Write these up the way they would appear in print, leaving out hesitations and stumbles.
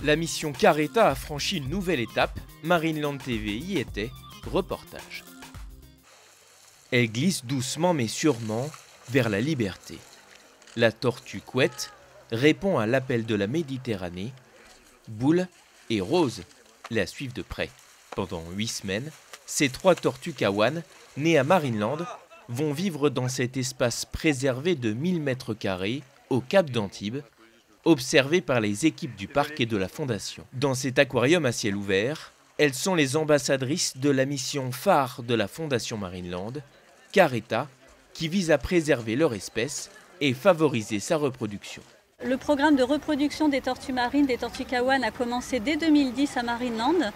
La mission Caretta a franchi une nouvelle étape. Marineland TV y était. Reportage. Elle glisse doucement mais sûrement vers la liberté. La tortue Couette répond à l'appel de la Méditerranée. Boule et Rose la suivent de près. Pendant 8 semaines, ces 3 tortues kawan, nées à Marineland, vont vivre dans cet espace préservé de 1000 m² au Cap d'Antibes, observé par les équipes du parc et de la Fondation. Dans cet aquarium à ciel ouvert, elles sont les ambassadrices de la mission phare de la Fondation Marineland, Caretta, qui vise à préserver leur espèce et favoriser sa reproduction. Le programme de reproduction des tortues marines, des tortues kawan, a commencé dès 2010 à Marineland.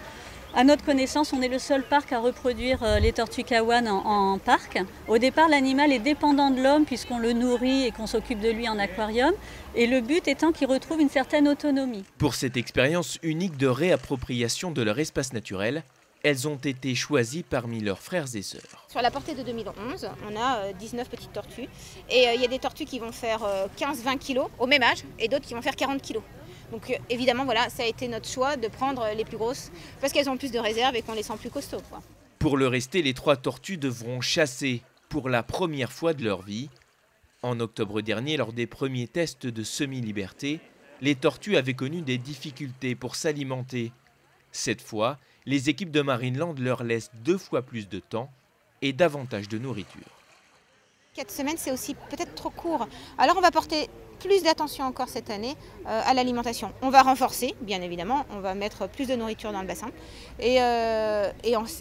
À notre connaissance, on est le seul parc à reproduire les tortues kawan en parc. Au départ, l'animal est dépendant de l'homme puisqu'on le nourrit et qu'on s'occupe de lui en aquarium. Et le but étant qu'il retrouve une certaine autonomie. Pour cette expérience unique de réappropriation de leur espace naturel, elles ont été choisies parmi leurs frères et sœurs. Sur la portée de 2011, on a 19 petites tortues. Et il y a des tortues qui vont faire 15-20 kilos au même âge et d'autres qui vont faire 40 kilos. Donc évidemment, voilà, ça a été notre choix de prendre les plus grosses parce qu'elles ont plus de réserve et qu'on les sent plus costauds, quoi. Pour le rester, les 3 tortues devront chasser pour la première fois de leur vie. En octobre dernier, lors des premiers tests de semi-liberté, les tortues avaient connu des difficultés pour s'alimenter. Cette fois, les équipes de Marineland leur laissent 2 fois plus de temps et davantage de nourriture. 4 semaines, c'est aussi peut-être trop court. Alors on va porter plus d'attention encore cette année à l'alimentation. On va renforcer, bien évidemment, on va mettre plus de nourriture dans le bassin. Et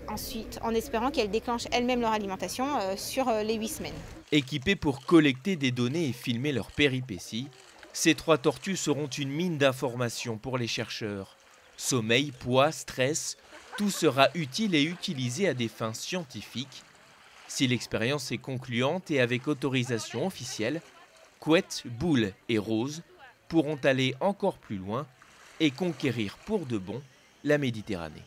ensuite, en espérant qu'elles déclenchent elles-mêmes leur alimentation sur les 8 semaines. Équipées pour collecter des données et filmer leurs péripéties, ces 3 tortues seront une mine d'informations pour les chercheurs. Sommeil, poids, stress, tout sera utile et utilisé à des fins scientifiques. Si l'expérience est concluante et avec autorisation officielle, Couette, Boule et Rose pourront aller encore plus loin et conquérir pour de bon la Méditerranée.